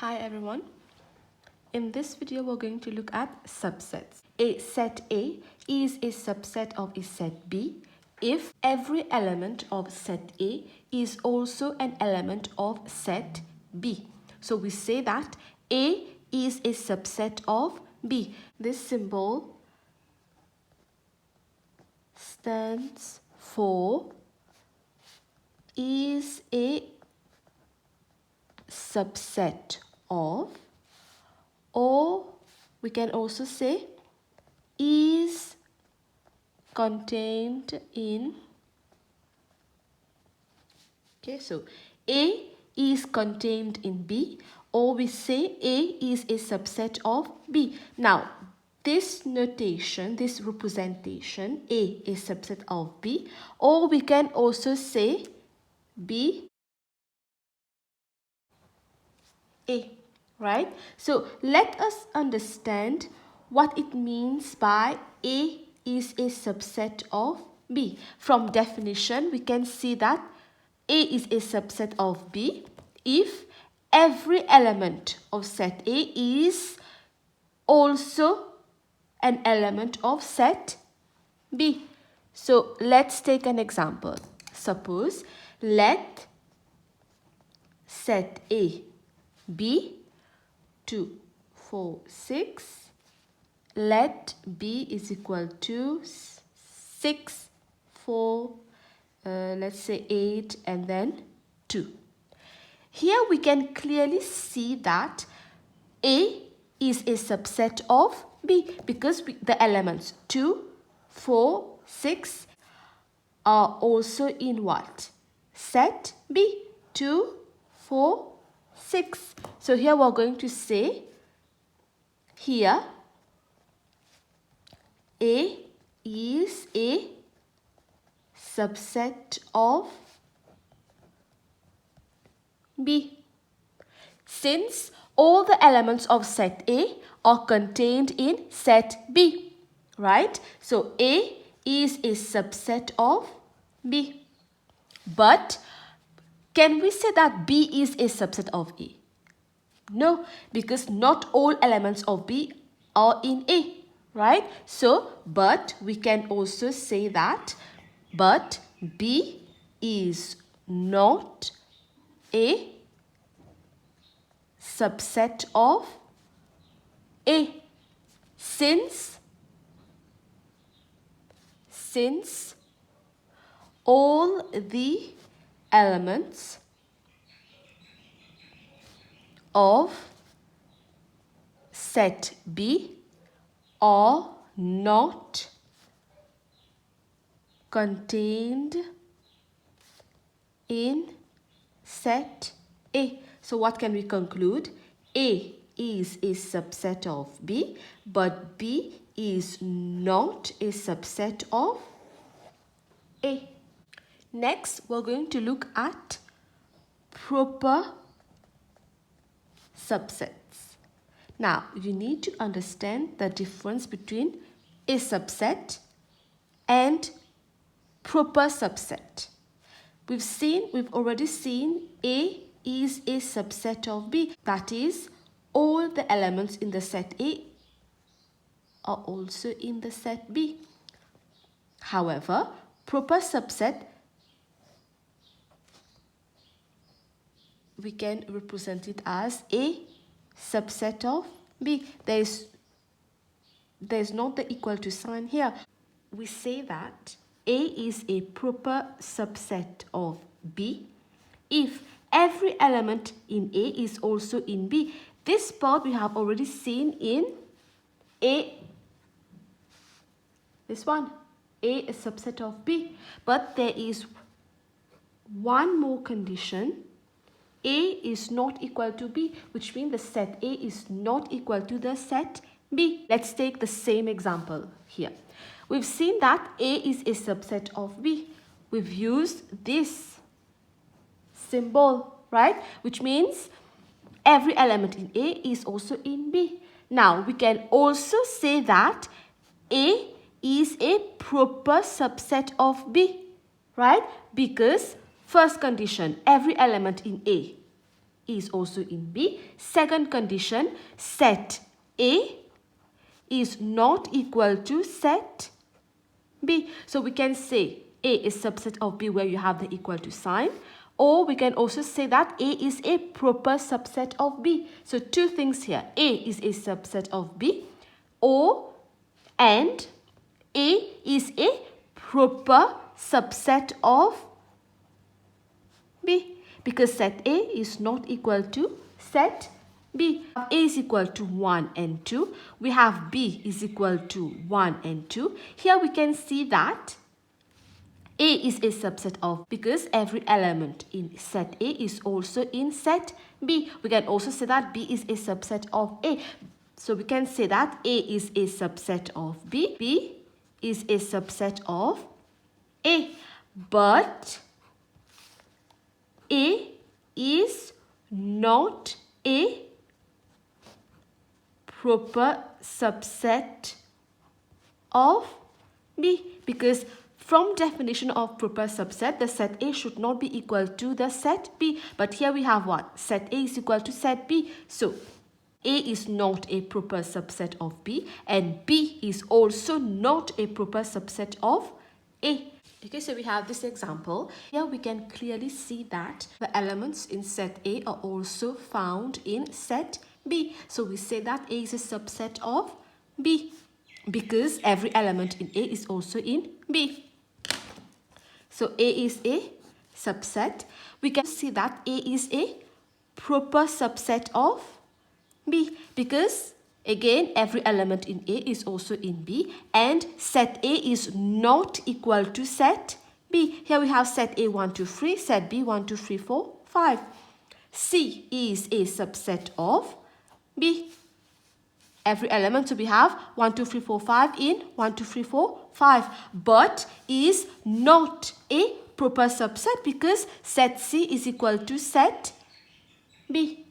Hi everyone. In this video we're going to look at subsets. A set A is a subset of a set B if every element of set A is also an element of set B. So we say that A is a subset of B. This symbol stands for is a subset of, or we can also say is contained in. Okay, so A is contained in B, or we say A is a subset of B. Now, this notation, this representation, A is subset of B, or we can also say B A, right? So let us understand what it means by A is a subset of B. From definition, we can see that A is a subset of B if every element of set A is also an element of set B. So let's take an example. Suppose let set A be 2, 4, 6. Let B is equal to 6, 4, let's say 8, and then 2. Here we can clearly see that A is a subset of B because the elements 2, 4, 6 are also in what? Set B. 2, 4, 6. So here we're going to say here A is a subset of B. Since all the elements of set A are contained in set B, right? So A is a subset of B. But can we say that B is a subset of A? No, because not all elements of B are in A, right? So, but we can also say that, but B is not a subset of A since all the elements of set B are not contained in set A. So what can we conclude? A is a subset of B, but B is not a subset of A. Next, we're going to look at proper subsets. Now, you need to understand the difference between a subset and proper subset. We've already seen A is a subset of B. That is, all the elements in the set A are also in the set B. However, proper subset, we can represent it as a subset of B. There's not the equal to sign here. We say that A is a proper subset of B if every element in A is also in B. This part we have already seen in A. This one, A is a subset of B. But there is one more condition. A is not equal to B, which means the set A is not equal to the set B. Let's take the same example here. We've seen that A is a subset of B. We've used this symbol, right? Which means every element in A is also in B. Now, we can also say that A is a proper subset of B, right? Because first condition, every element in A is also in B. Second condition, set A is not equal to set B. So we can say A is subset of B where you have the equal to sign. Or we can also say that A is a proper subset of B. So two things here. A is a subset of B. And A is a proper subset of B. Because set A is not equal to set B. A is equal to 1 and 2. We have B is equal to 1 and 2. Here we can see that A is a subset of, because every element in set A is also in set B. We can also say that B is a subset of A. So we can say that A is a subset of B. B is a subset of A. But A is not a proper subset of B, because from definition of proper subset, the set A should not be equal to the set B. But here we have what? Set A is equal to set B. So A is not a proper subset of B, and B is also not a proper subset of A. Okay, so we have this example. Here we can clearly see that the elements in set A are also found in set B. So we say that A is a subset of B because every element in A is also in B. So A is a subset. We can see that A is a proper subset of B because again every element in A is also in B, and set A is not equal to set B. Here we have set A 1, 2, 3, set B 1, 2, 3, 4, 5. C is a subset of B. Every element, so we have 1, 2, 3, 4, 5 in 1, 2, 3, 4, 5, but is not a proper subset because set C is equal to set B.